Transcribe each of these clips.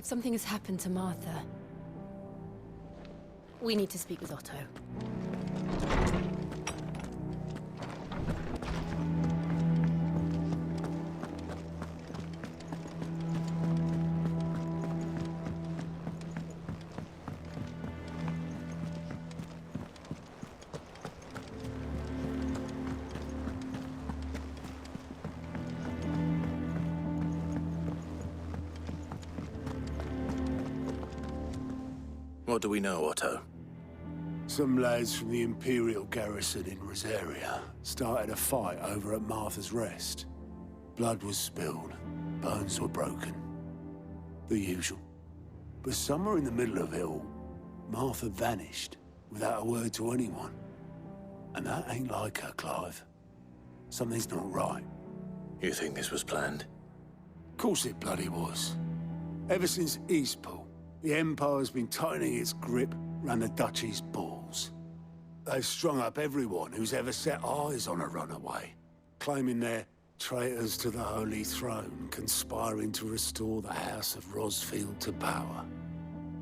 Something has happened to Martha. We need to speak with Otto. What do we know, Otto? Some lads from the Imperial garrison in Rosaria started a fight over at Martha's Rest. Blood was spilled, bones were broken. The usual. But somewhere in the middle of it all, Martha vanished without a word to anyone. And that ain't like her, Clive. Something's not right. You think this was planned? Of course it bloody was. Ever since Eastpool, the Empire's been tightening its grip round the Duchy's balls. They've strung up everyone who's ever set eyes on a runaway, claiming they're traitors to the Holy Throne, conspiring to restore the House of Rosfield to power.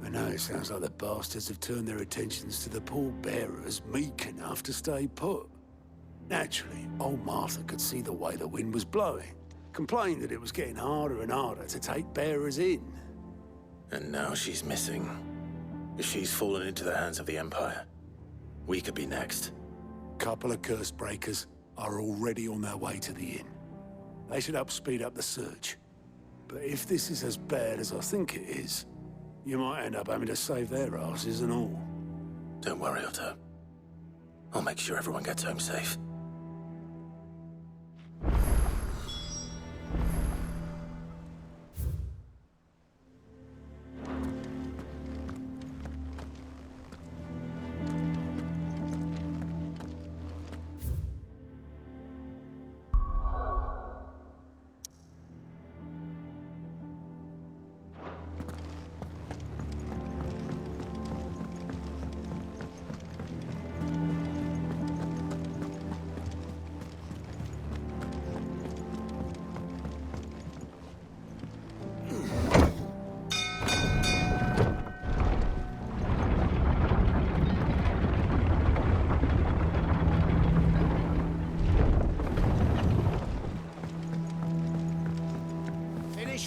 And now it sounds like the bastards have turned their attentions to the pallbearers meek enough to stay put. Naturally, old Martha could see the way the wind was blowing, complained that it was getting harder and harder to take bearers in. And now she's missing. If she's fallen into the hands of the Empire, we could be next. Couple of curse breakers are already on their way to the inn. They should help speed up the search. But if this is as bad as I think it is, you might end up having to save their asses and all. Don't worry, Otto. I'll make sure everyone gets home safe.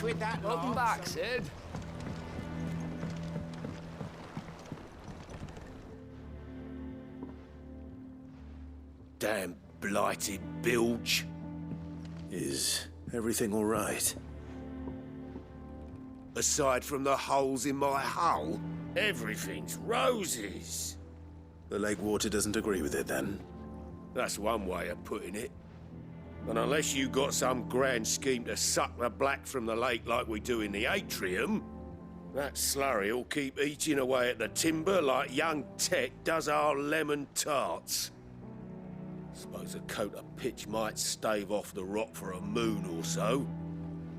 With that Welcome back, Sid. Damn blighted bilge. Is everything all right? Aside from the holes in my hull, everything's roses. The lake water doesn't agree with it, then? That's one way of putting it. And unless you got some grand scheme to suck the black from the lake like we do in the atrium, that slurry'll keep eating away at the timber like young Tech does our lemon tarts. Suppose a coat of pitch might stave off the rot for a moon or so,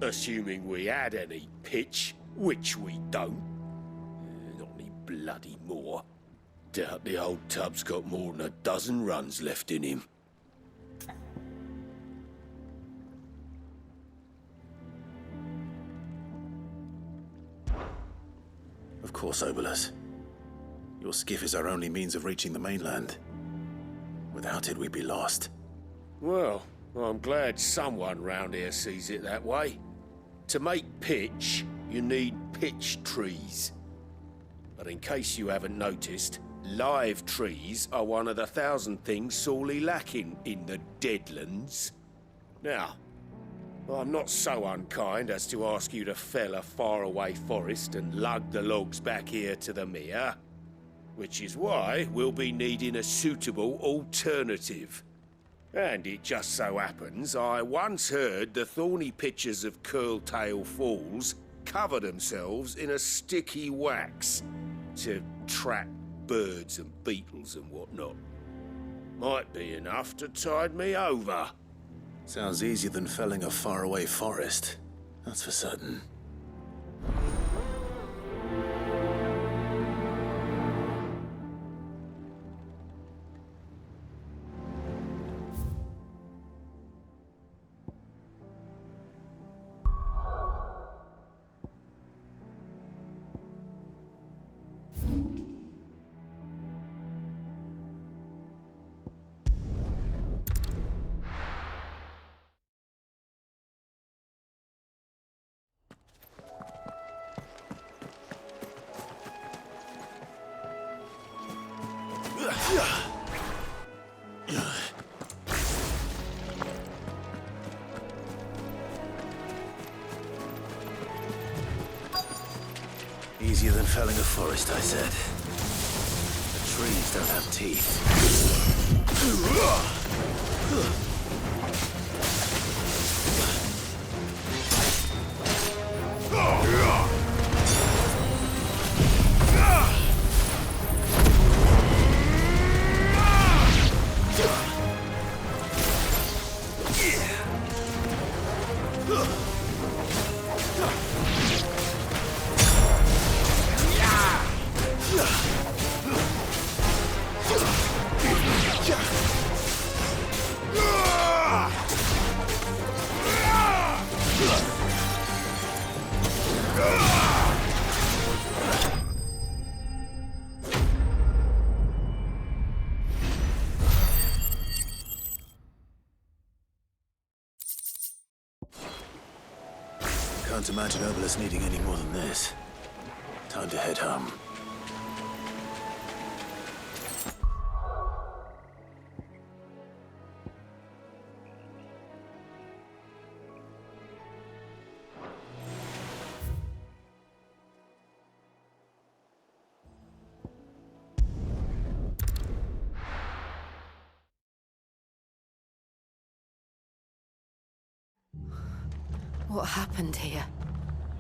assuming we had any pitch, which we don't. Not any bloody more. Doubt the old tub's got more than a dozen runs left in him. Of course, Obolus. Your skiff is our only means of reaching the mainland. Without it, we'd be lost. Well, I'm glad someone round here sees it that way. To make pitch, you need pitch trees. But in case you haven't noticed, live trees are one of the 1,000 things sorely lacking in the Deadlands. Now, I'm not so unkind as to ask you to fell a faraway forest and lug the logs back here to the mere, which is why we'll be needing a suitable alternative. And it just so happens I once heard the thorny pitchers of Curltail Falls cover themselves in a sticky wax to trap birds and beetles and whatnot. Might be enough to tide me over. Sounds easier than felling a faraway forest. That's for certain. Easier than felling a forest, I said. The trees don't have teeth. Can't imagine Obelus needing any more than this. Time to head home. What happened here?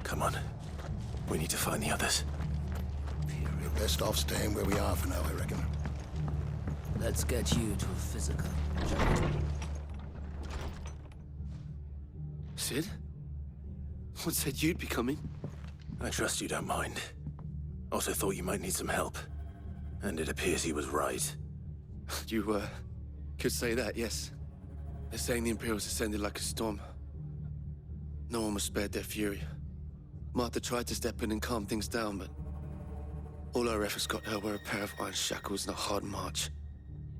Come on. We need to find the others. We're best off staying where we are for now, I reckon. Let's get you to a physical. Sid? What said you'd be coming? I trust you don't mind. Also thought you might need some help. And it appears he was right. You, could say that, yes. They're saying the Imperials ascended like a storm. No one was spared their fury. Martha tried to step in and calm things down, but all our efforts got her were a pair of iron shackles and a hard march.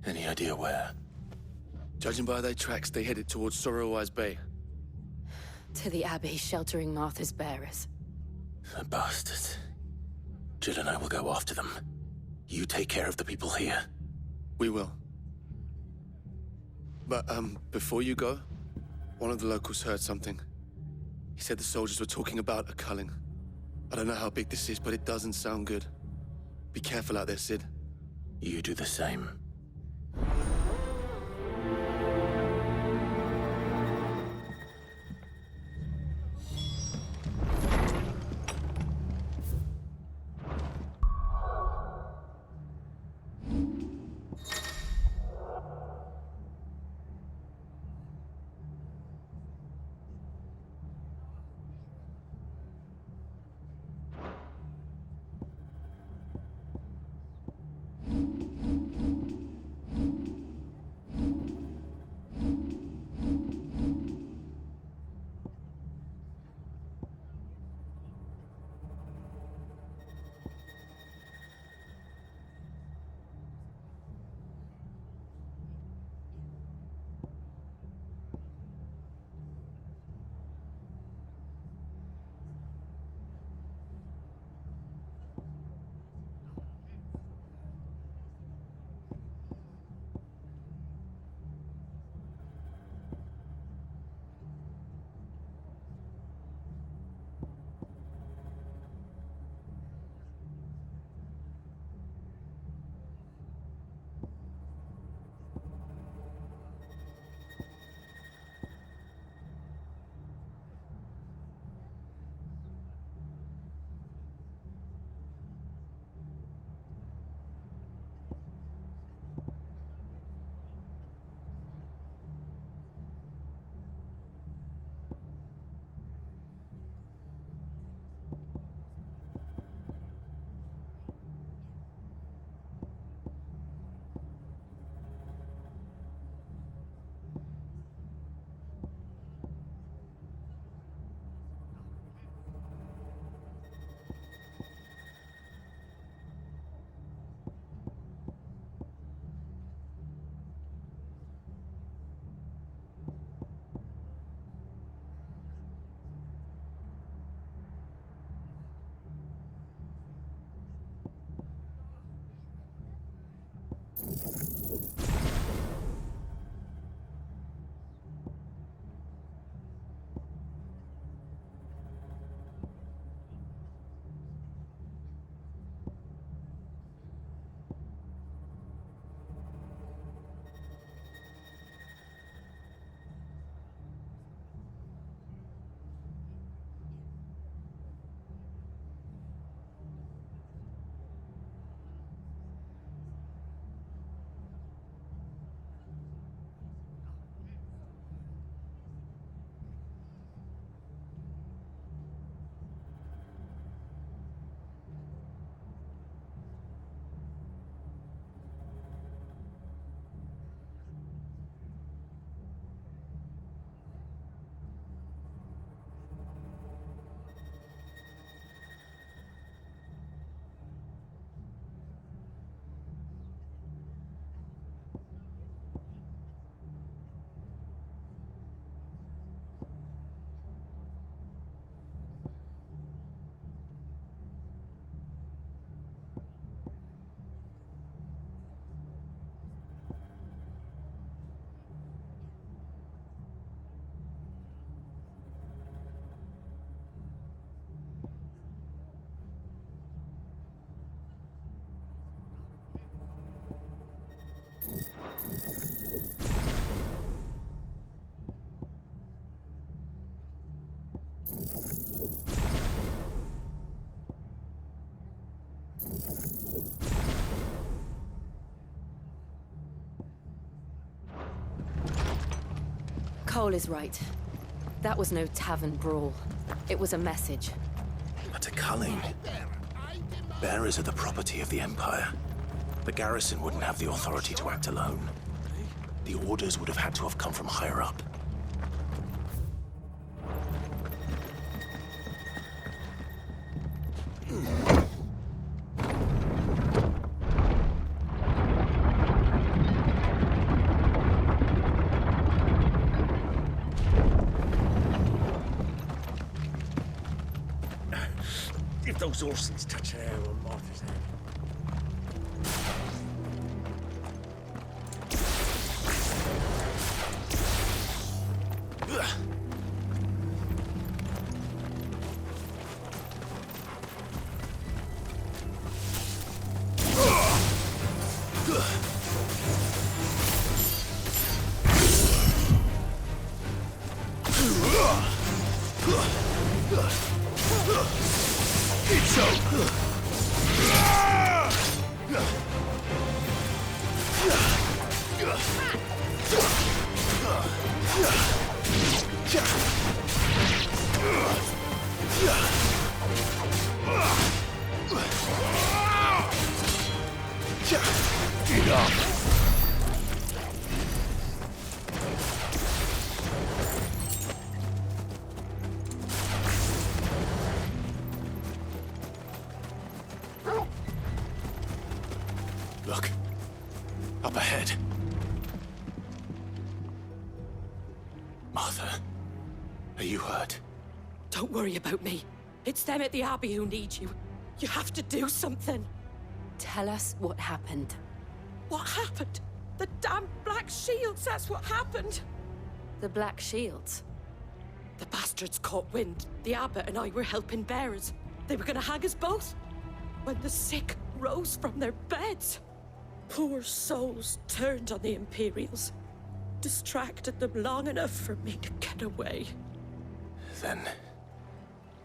Any idea where? Judging by their tracks, they headed towards Sorrowwise Bay. To the Abbey sheltering Martha's bearers. The bastards. Jill and I will go after them. You take care of the people here. We will. But, before you go, one of the locals heard something. He said the soldiers were talking about a culling. I don't know how big this is, but it doesn't sound good. Be careful out there, Sid. You do the same. Cole is right. That was no tavern brawl. It was a message. But to culling, bearers are the property of the Empire. The garrison wouldn't have the authority to act alone. The orders would have had to have come from higher up. If those Orsons touch an arrow on Martha's head. It's over! Enough! Look. Up ahead. Martha, are you hurt? Don't worry about me. It's them at the Abbey who need you. You have to do something. Tell us what happened. What happened? The damn Black Shields, that's what happened! The Black Shields? The bastards caught wind. The abbot and I were helping bearers. They were gonna hang us both. When the sick rose from their beds. Poor souls turned on the Imperials. Distracted them long enough for me to get away. Then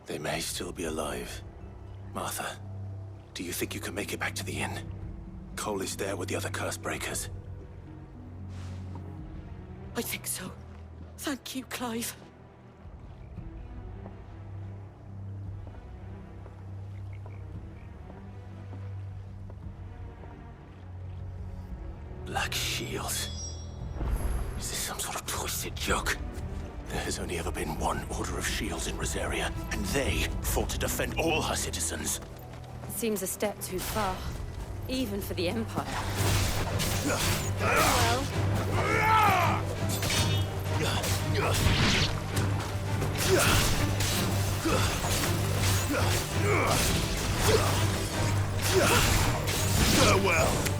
they may still be alive. Martha, do you think you can make it back to the inn? Cole is there with the other curse breakers. I think so. Thank you, Clive. Black Shields. Is this some sort of twisted joke? There has only ever been one Order of Shields in Rosaria, and they fought to defend all her citizens. Seems a step too far. Even for the Empire. Well... Farewell!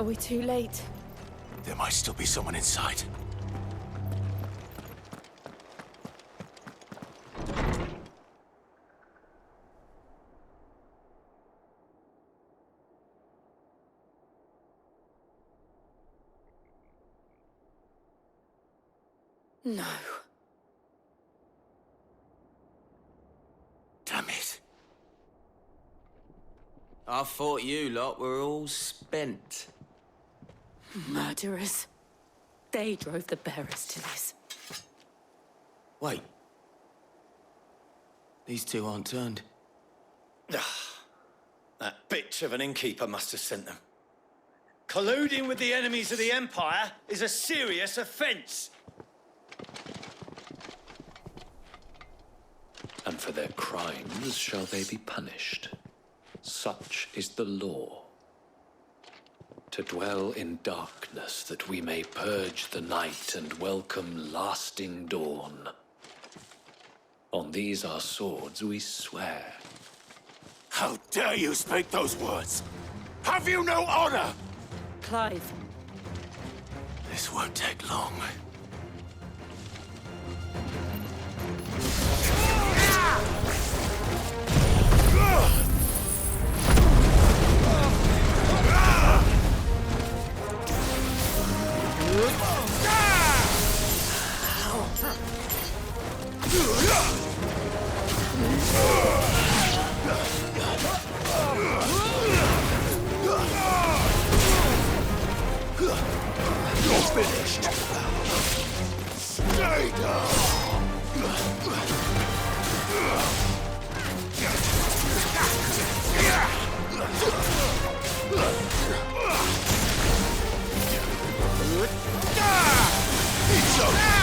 Are we too late? There might still be someone inside. No. Damn it. I thought you lot were all spent. Murderers. They drove the bearers to this. Wait. These two aren't turned. That bitch of an innkeeper must have sent them. Colluding with the enemies of the Empire is a serious offence. And for their crimes shall they be punished. Such is the law. To dwell in darkness that we may purge the night and welcome lasting dawn. On these our swords we swear. How dare you speak those words? Have you no honor? Clive. This won't take long. You're finished. Stay down. It's over.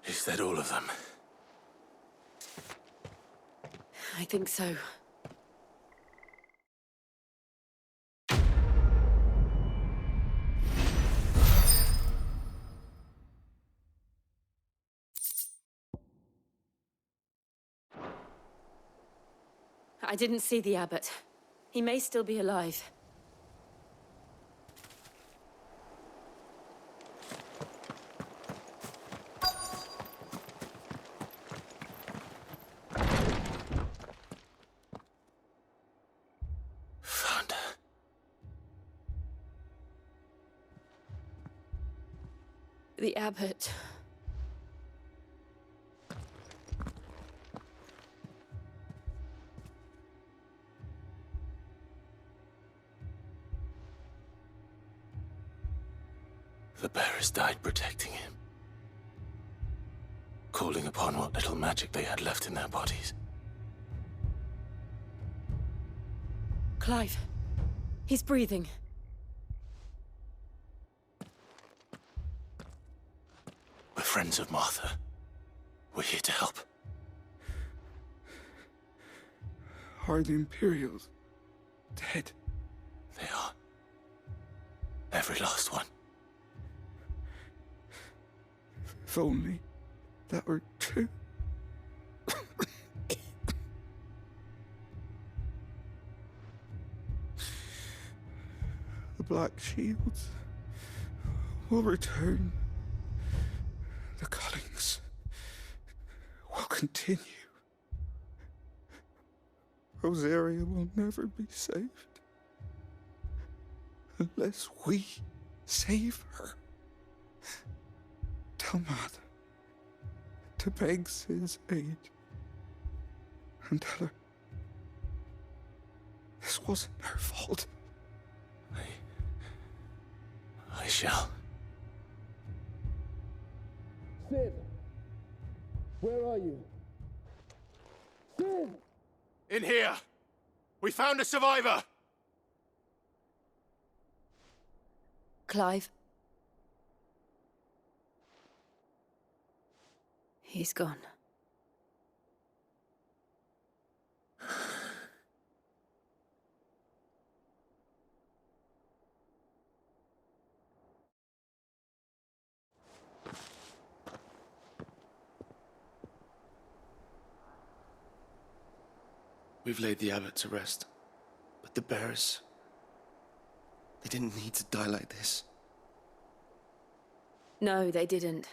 Is that all of them? I think so. I didn't see the abbot. He may still be alive. Found her. The abbot. The bearers died protecting him. Calling upon what little magic they had left in their bodies. Clive. He's breathing. We're friends of Martha. We're here to help. Are the Imperials dead? They are. Every last one. If only that were true. The Black Shields will return. The Cullings will continue. Rosaria will never be saved unless we save her. Tell Mother to beg Sid's aid and tell her this wasn't her fault. I shall. Sid! Where are you? Sid! In here! We found a survivor! Clive. He's gone. We've laid the abbot to rest. But the bearers... they didn't need to die like this. No, they didn't.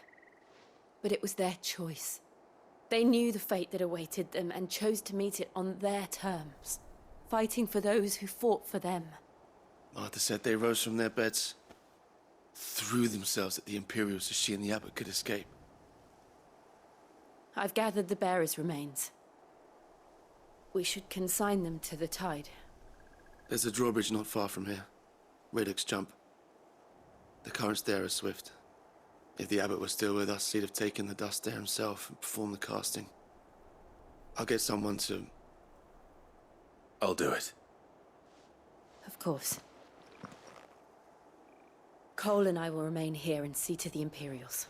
But it was their choice. They knew the fate that awaited them and chose to meet it on their terms, fighting for those who fought for them. Martha said they rose from their beds, threw themselves at the Imperials so she and the abbot could escape. I've gathered the bearers' remains. We should consign them to the tide. There's a drawbridge not far from here. Radix jump. The currents there are swift. If the abbot was still with us, he'd have taken the dust there himself and performed the casting. I'll get someone to... I'll do it. Of course. Cole and I will remain here and see to the Imperials.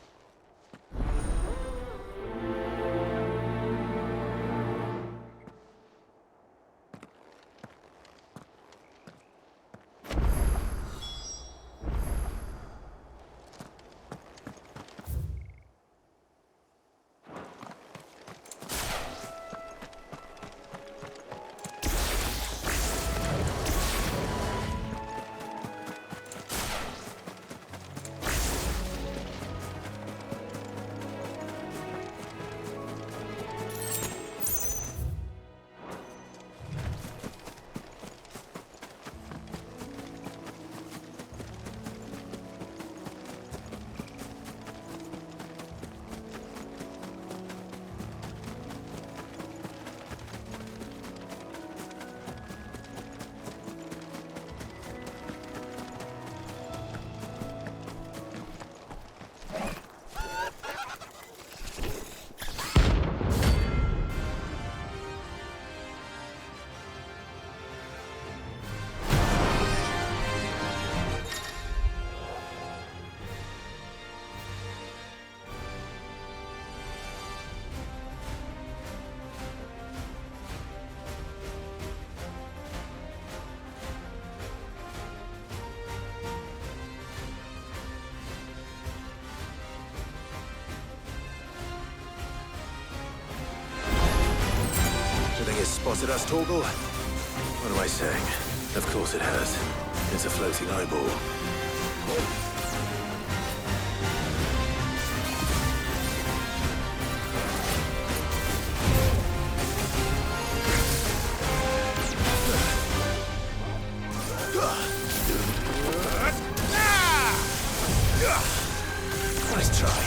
Spotted us, Torgal? What am I saying? Of course it has. It's a floating eyeball. Nice try.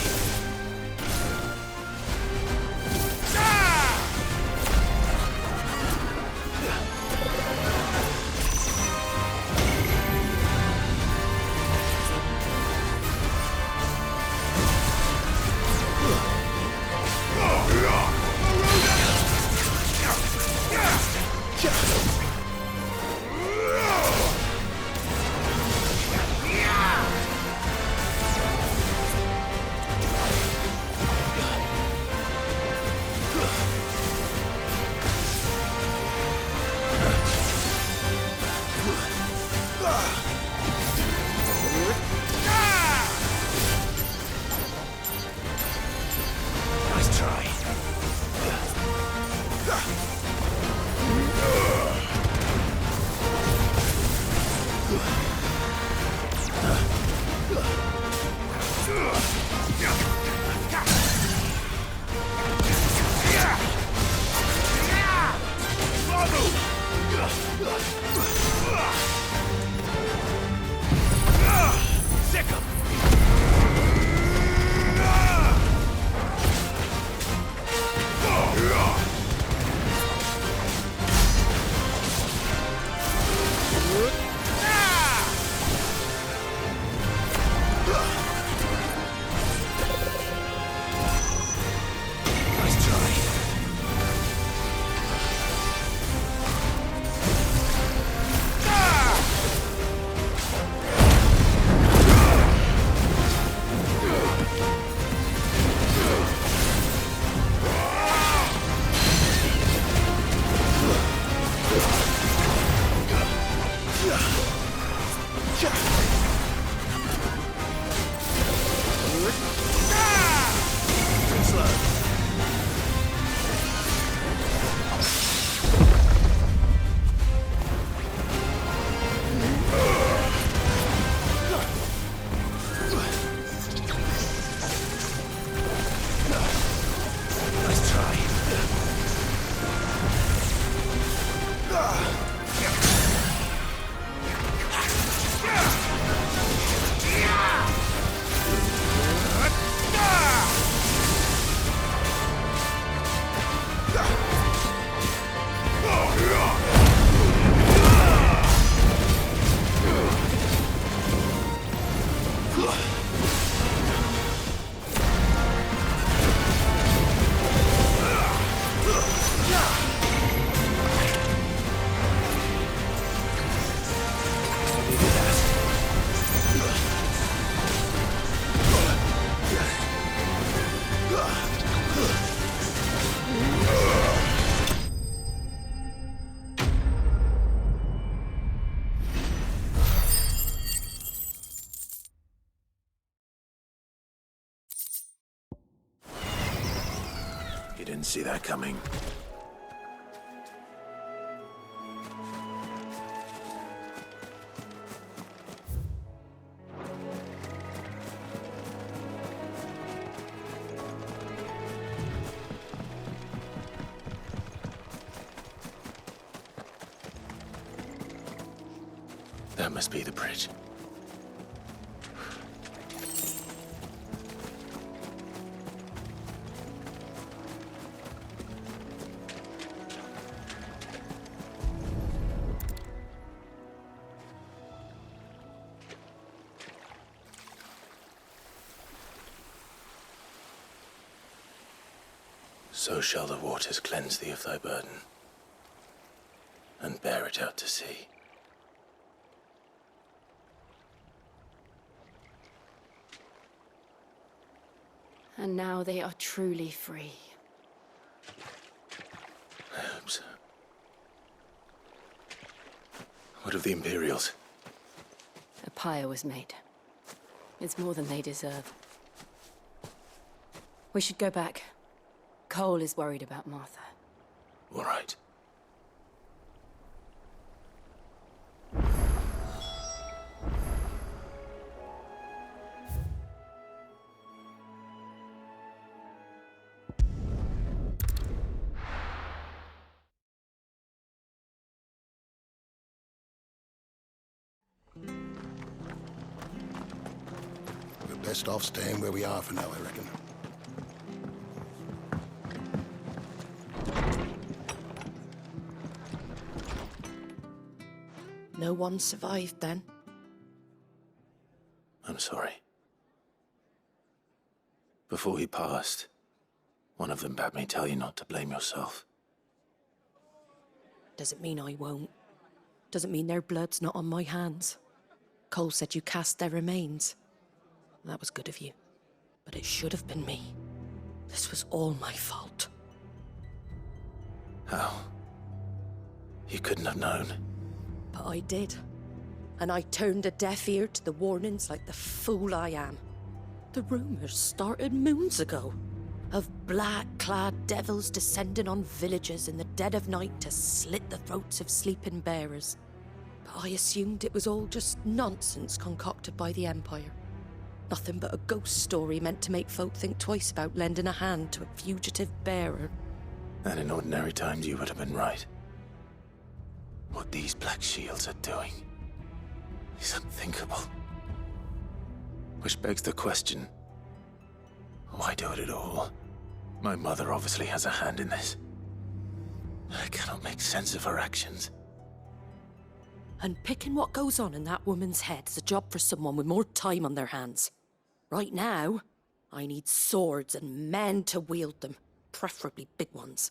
didn't see that coming. That must be the bridge. So shall the waters cleanse thee of thy burden, and bear it out to sea. And now they are truly free. I hope so. What of the Imperials? A pyre was made. It's more than they deserve. We should go back. Cole is worried about Martha. All right. We're best off staying where we are for now, I reckon. No one survived then? I'm sorry. Before he passed, one of them bade me tell you not to blame yourself. Doesn't mean I won't. Doesn't mean their blood's not on my hands. Cole said you cast their remains. That was good of you. But it should have been me. This was all my fault. How? You couldn't have known. But I did. And I turned a deaf ear to the warnings like the fool I am. The rumours started moons ago. Of black-clad devils descending on villages in the dead of night to slit the throats of sleeping bearers. But I assumed it was all just nonsense concocted by the Empire. Nothing but a ghost story meant to make folk think twice about lending a hand to a fugitive bearer. And in ordinary times you would have been right. What these Black Shields are doing is unthinkable. Which begs the question, why do it at all? My mother obviously has a hand in this. I cannot make sense of her actions. And picking what goes on in that woman's head is a job for someone with more time on their hands. Right now, I need swords and men to wield them, preferably big ones.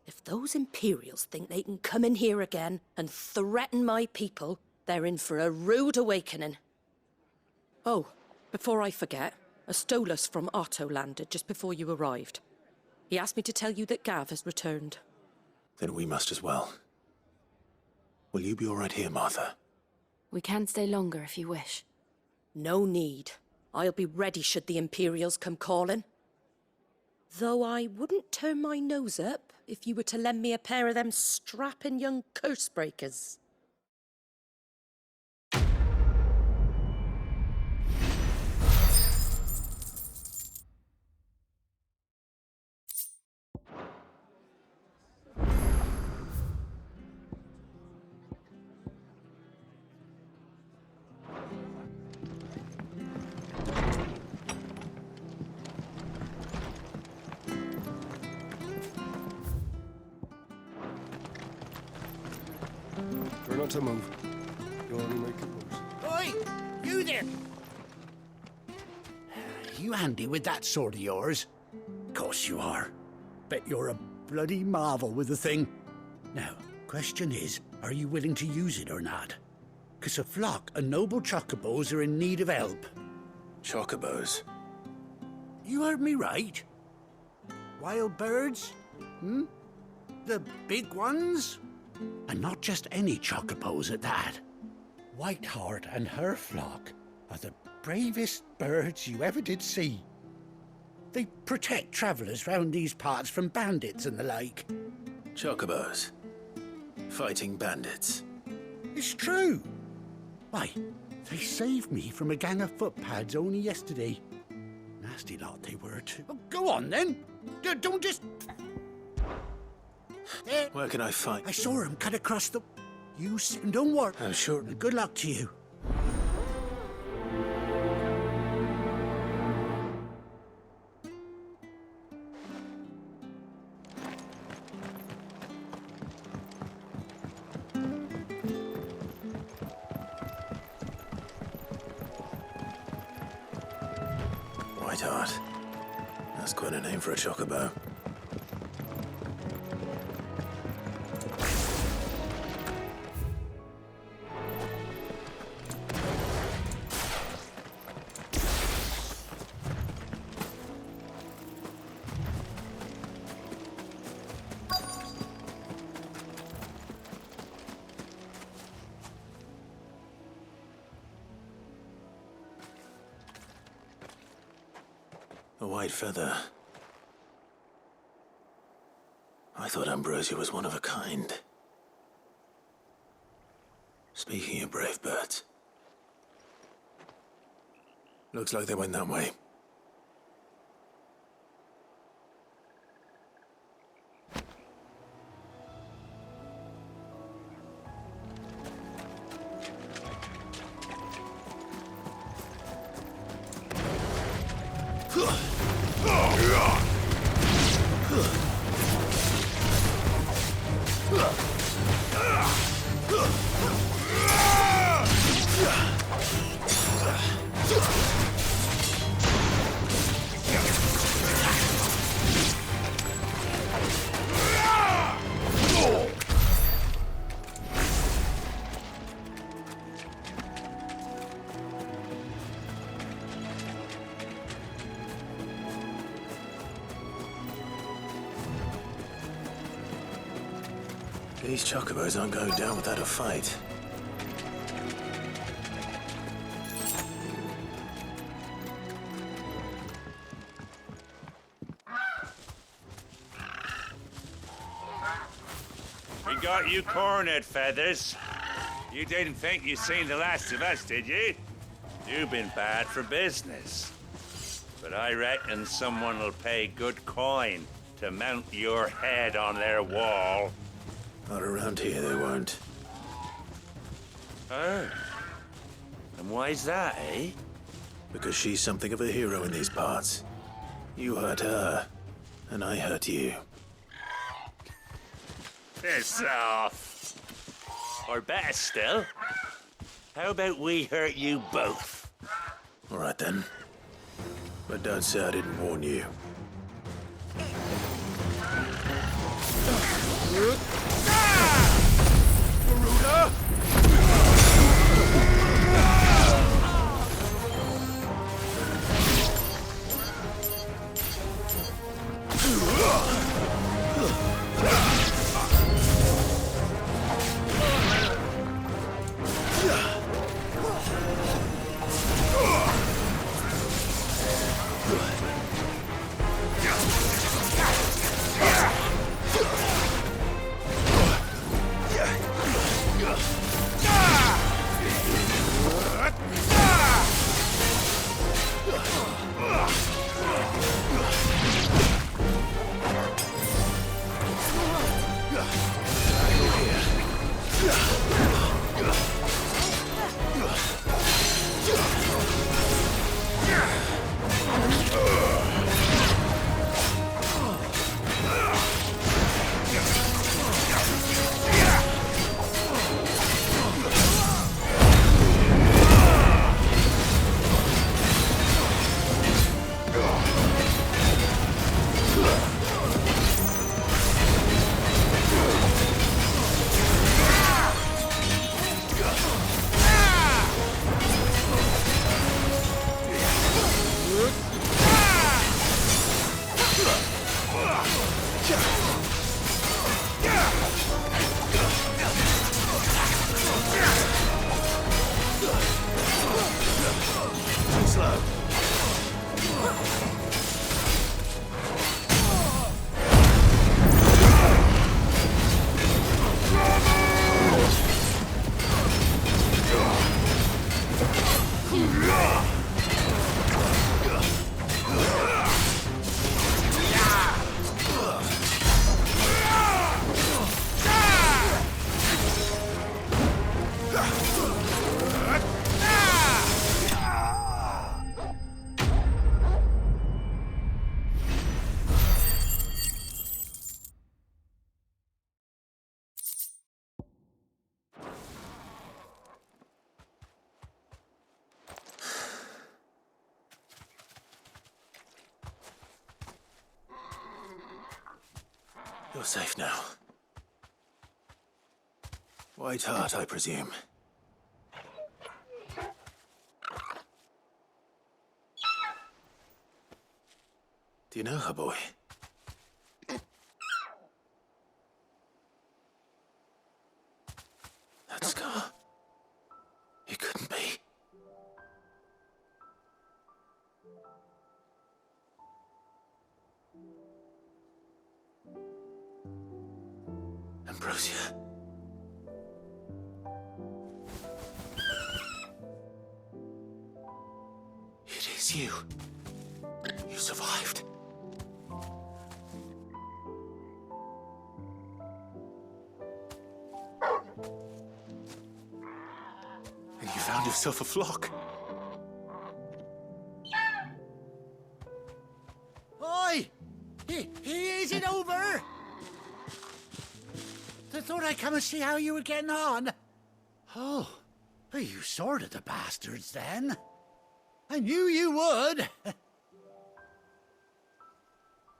If those Imperials think they can come in here again and threaten my people, they're in for a rude awakening. Oh, before I forget, a Stolas from Otto landed just before you arrived. He asked me to tell you that Gav has returned. Then we must as well. Will you be all right here, Martha? We can stay longer if you wish. No need. I'll be ready should the Imperials come calling. Though I wouldn't turn my nose up if you were to lend me a pair of them strapping young curse-breakers. Try not to move. You'll only make it worse. Oi! You there! You handy with that sword of yours? Course you are. Bet you're a bloody marvel with the thing. Now, question is, are you willing to use it or not? 'Cause a flock of noble chocobos are in need of help. Chocobos? You heard me right. Wild birds? The big ones? And not just any chocobos at that. Whiteheart and her flock are the bravest birds you ever did see. They protect travellers round these parts from bandits and the like. Chocobos. Fighting bandits. It's true. Why, they saved me from a gang of footpads only yesterday. Nasty lot they were too. Oh, go on then. Don't just... There. Where can I fight? I saw him cut across the... You sit and don't worry. I'm sure. Good luck to you. Whiteheart. That's quite a name for a chocobo. A white feather. I thought Ambrosia was one of a kind. Speaking of brave birds. Looks like they went that way. These chocobos aren't going down without a fight. We got you cornered, Feathers. You didn't think you'd seen the last of us, did you? You've been bad for business. But I reckon someone will pay good coin to mount your head on their wall. Not around here, they won't. Oh. And why's that, eh? Because she's something of a hero in these parts. You hurt her, and I hurt you. Piss off. Or better still, how about we hurt you both? All right, then. But don't say I didn't warn you. You're safe now. White Hart, I presume. Do you know her, boy? That scar. It couldn't be. Ambrosia. It is you. You survived. And you found yourself a flock. Oi! Is it over? I thought I'd come and see how you were getting on. Oh, you sorted the bastards then. I knew you would.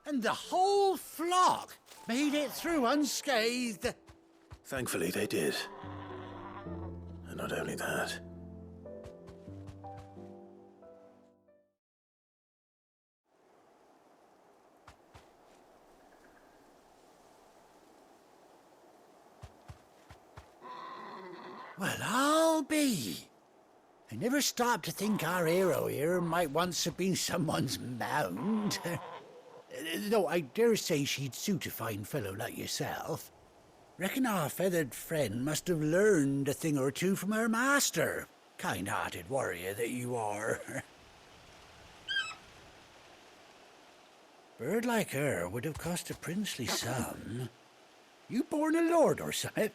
And the whole flock made it through unscathed. Thankfully, they did. And not only that. Well, I'll be. I never stopped to think our hero here might once have been someone's mount. Though I dare say she'd suit a fine fellow like yourself. Reckon our feathered friend must have learned a thing or two from her master. Kind-hearted warrior that you are. Bird like her would have cost a princely sum. You born a lord or something?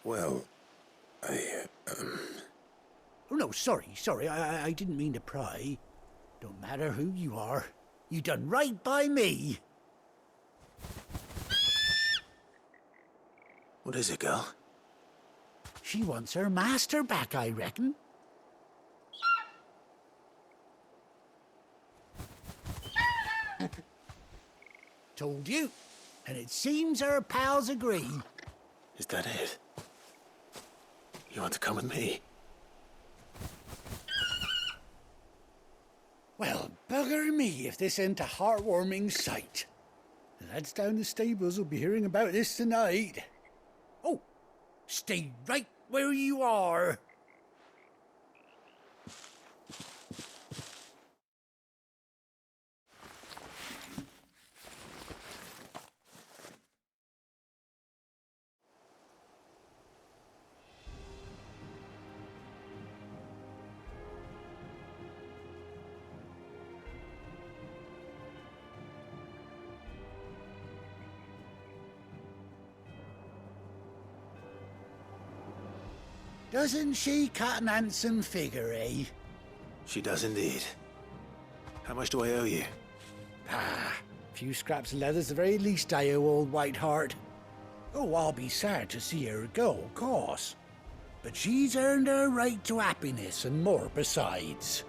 Well, Oh, no, sorry. I didn't mean to pry. Don't matter who you are. You done right by me. What is it, girl? She wants her master back, I reckon. Told you. And it seems her pals agree. Is that it? You want to come with me? Well, bugger me if this ain't a heartwarming sight. The lads down the stables will be hearing about this tonight. Oh, stay right where you are. Doesn't she cut an handsome figure, eh? She does indeed. How much do I owe you? A few scraps of leather's the very least I owe old Whiteheart. Oh, I'll be sad to see her go, of course. But she's earned her right to happiness and more besides.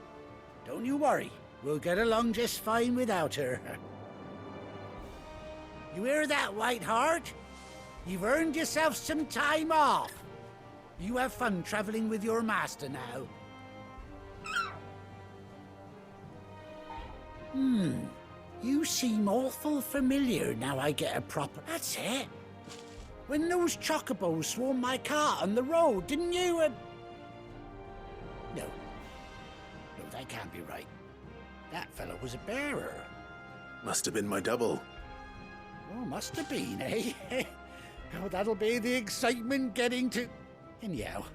Don't you worry, we'll get along just fine without her. You hear that, Whiteheart? You've earned yourself some time off. You have fun traveling with your master now. You seem awful familiar now I get a proper... That's it. When those chocobos swarmed my cart on the road, didn't you... No, that can't be right. That fellow was a bearer. Must have been my double. Oh, must have been, eh? Oh, that'll be the excitement getting to... Anyhow,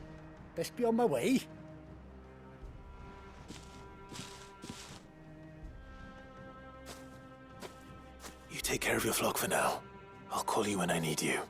best be on my way. You take care of your flock for now. I'll call you when I need you.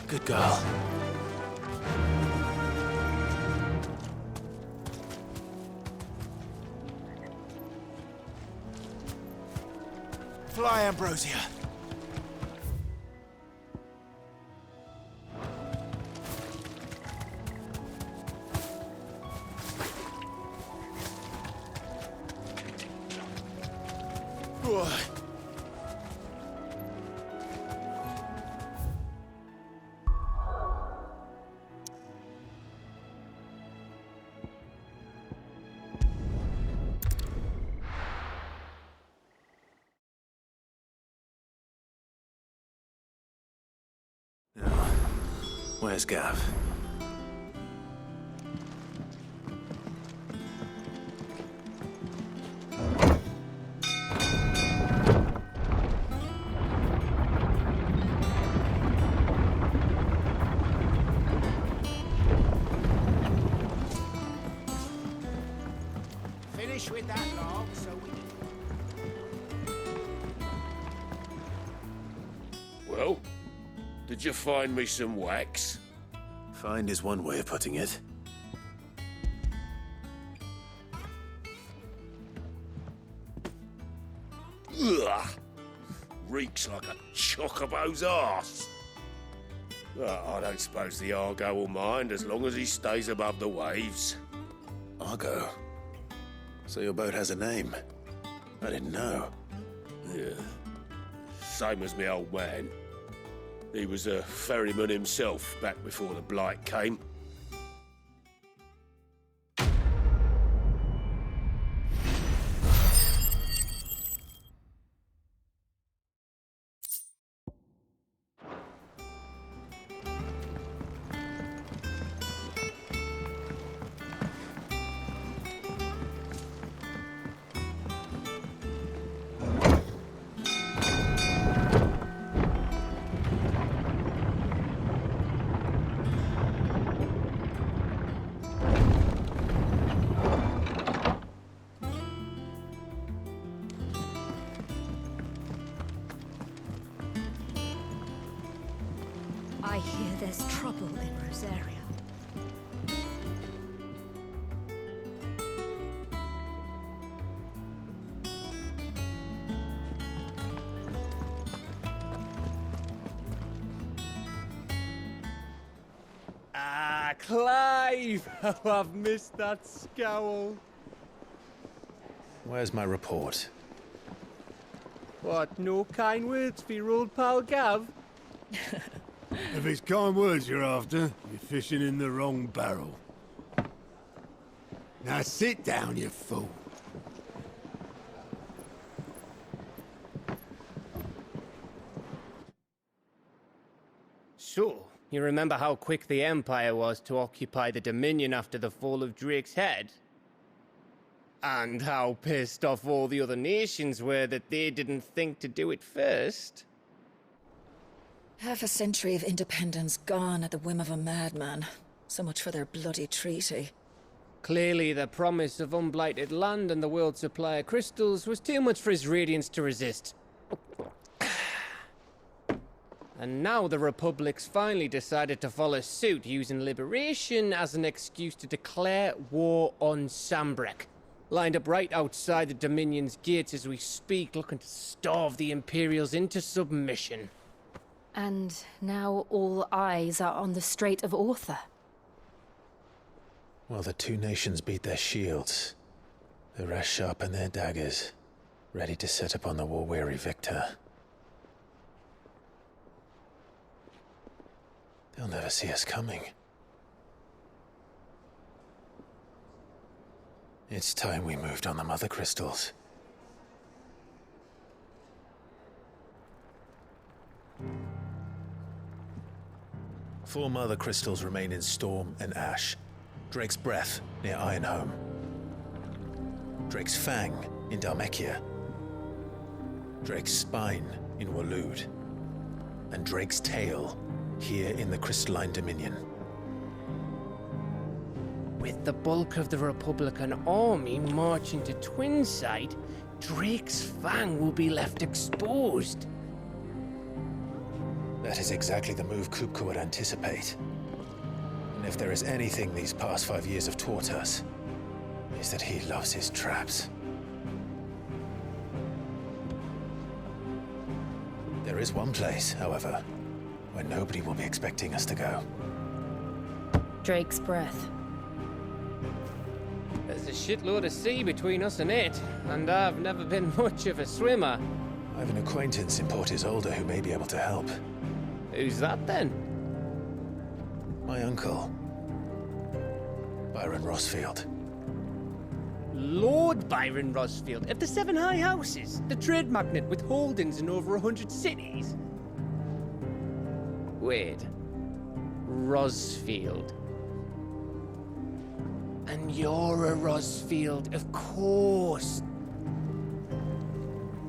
Good girl. Fly, Ambrosia. Where's Gav? Finish with that log so we Well, did you find me some wax? Find is one way of putting it. Ugh! Reeks like a chocobo's arse. I don't suppose the Argo will mind as long as he stays above the waves. Argo? So your boat has a name? I didn't know. Yeah. Same as me old man. He was a ferryman himself back before the Blight came. I hear there's trouble in Rosaria. Ah, Clive! Oh, I've missed that scowl. Where's my report? What, no kind words for your old pal Gav? If it's kind words you're after, you're fishing in the wrong barrel. Now sit down, you fool. So, you remember how quick the Empire was to occupy the Dominion after the fall of Drake's head? And how pissed off all the other nations were that they didn't think to do it first? Half a century of independence gone at the whim of a madman. So much for their bloody treaty. Clearly, the promise of unblighted land and the world's supply of crystals was too much for his radiance to resist. And now the Republic's finally decided to follow suit, using liberation as an excuse to declare war on Sambrek. Lined up right outside the Dominion's gates as we speak, looking to starve the Imperials into submission. And now all eyes are on the Strait of Author. Well, the two nations beat their shields. The rest sharpen their daggers, ready to set upon the war-weary victor. They'll never see us coming. It's time we moved on the Mother Crystals. Four Mother Crystals remain in Storm and Ash. Drake's Breath near Ironhome. Drake's Fang in Dhalmekia. Drake's Spine in Waloed. And Drake's Tail here in the Crystalline Dominion. With the bulk of the Republican army marching to Twinside, Drake's Fang will be left exposed. That is exactly the move Kupka would anticipate. And if there is anything these past 5 years have taught us, is that he loves his traps. There is one place, however, where nobody will be expecting us to go. Drake's breath. There's a shitload of sea between us and it, and I've never been much of a swimmer. I have an acquaintance in Port Isolde who may be able to help. Who's that then? My uncle, Byron Rossfield. Lord Byron Rossfield of the Seven High Houses, the trade magnate with holdings in over 100 cities. Wait, Rossfield. And you're a Rossfield, of course.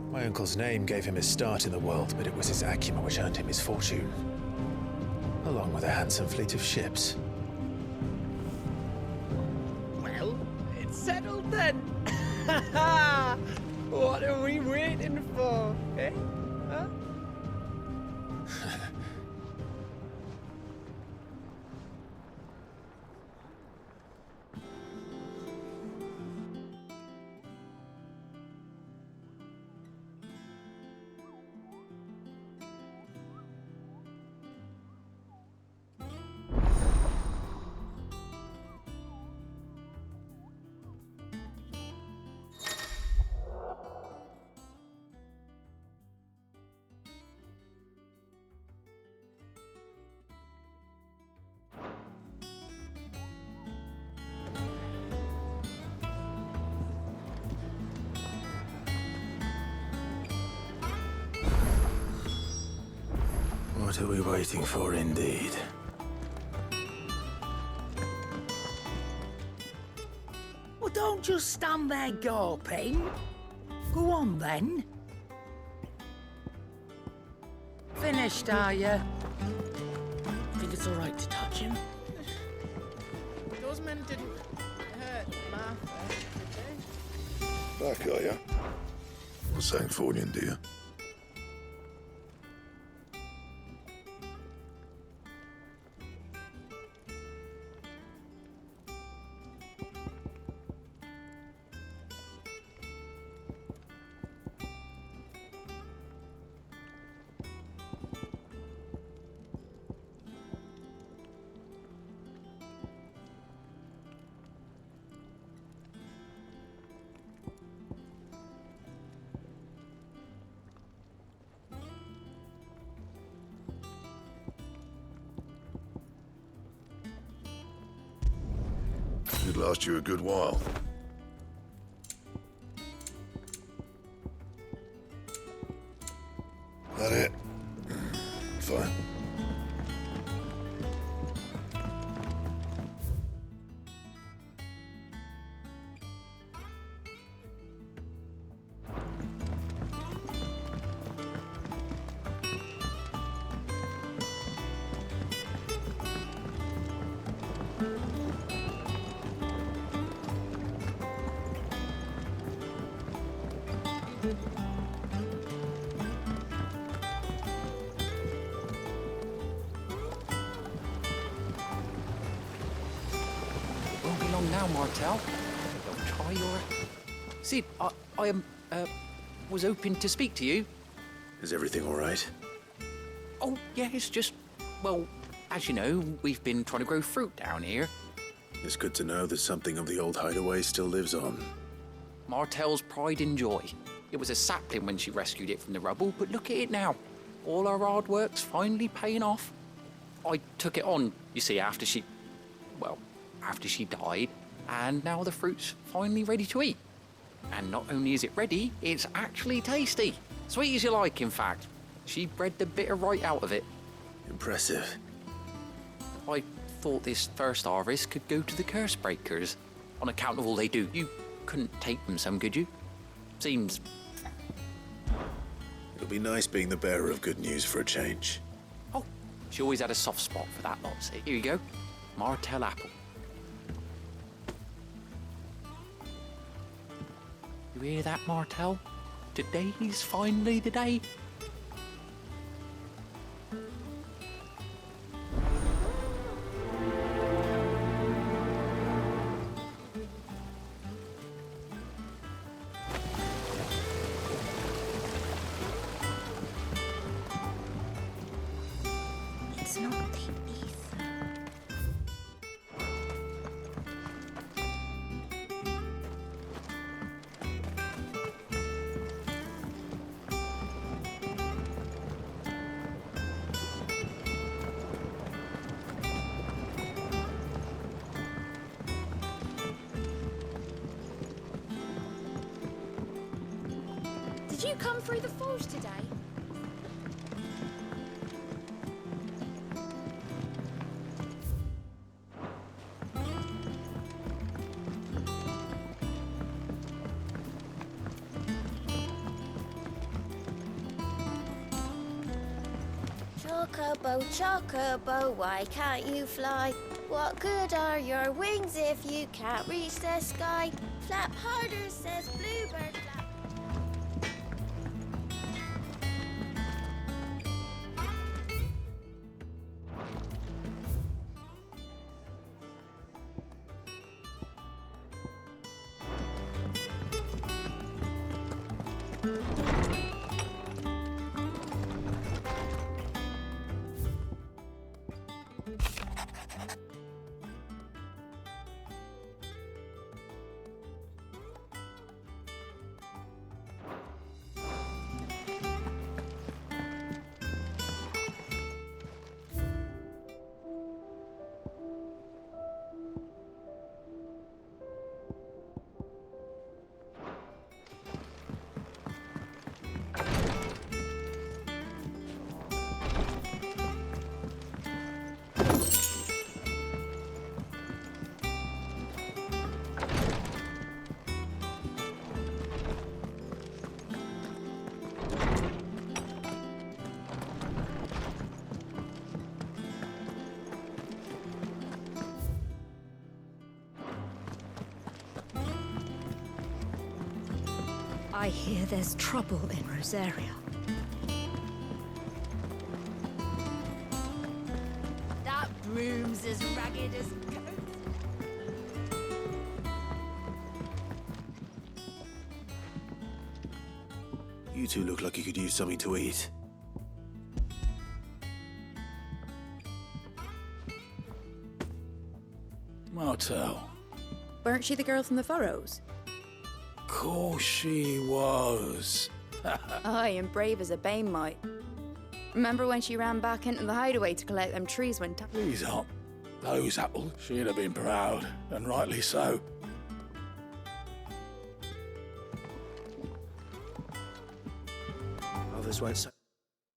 My uncle's name gave him his start in the world, but it was his acumen which earned him his fortune, along with a handsome fleet of ships. Well, it's settled then. What are we waiting for, eh? Huh? What are we waiting for, indeed? Well, don't just stand there gawping. Go on, then. Finished, are you? Think it's all right to touch him? Those men didn't hurt Martha, did they? Back, are ya? What's saying for you, dear? Should last you a good while. That it? Fine. Won't be long now, Martel. Don't try your... Sid, I was hoping to speak to you. Is everything all right? Oh, yeah, it's just... Well, as you know, we've been trying to grow fruit down here. It's good to know that something of the old hideaway still lives on. Martel's pride and joy. It was a sapling when she rescued it from the rubble, but look at it now. All our hard work's finally paying off. I took it on, you see, after she died, and now the fruit's finally ready to eat. And not only is it ready, it's actually tasty. Sweet as you like, in fact. She bred the bitter right out of it. Impressive. I thought this first harvest could go to the curse breakers. On account of all they do, you couldn't take them some, could you? Seems... It'll be nice being the bearer of good news for a change. Oh, she always had a soft spot for that lot, see? Here you go. Martel apple. You hear that, Martel? Today's finally the day. you come through the forge today? Chocobo, Chocobo, why can't you fly? What good are your wings if you can't reach the sky? Flap harder, says Bluebird. Flap. I hear there's trouble in Rosaria. That broom's as ragged as goats. You two look like you could use something to eat. Martel. Weren't she the girl from the Furrows? Course she was. Aye, and brave as a bane might. Remember when she ran back into the hideaway to collect them trees when Please up. Those apples. She'd have been proud, and rightly so. Others won't say.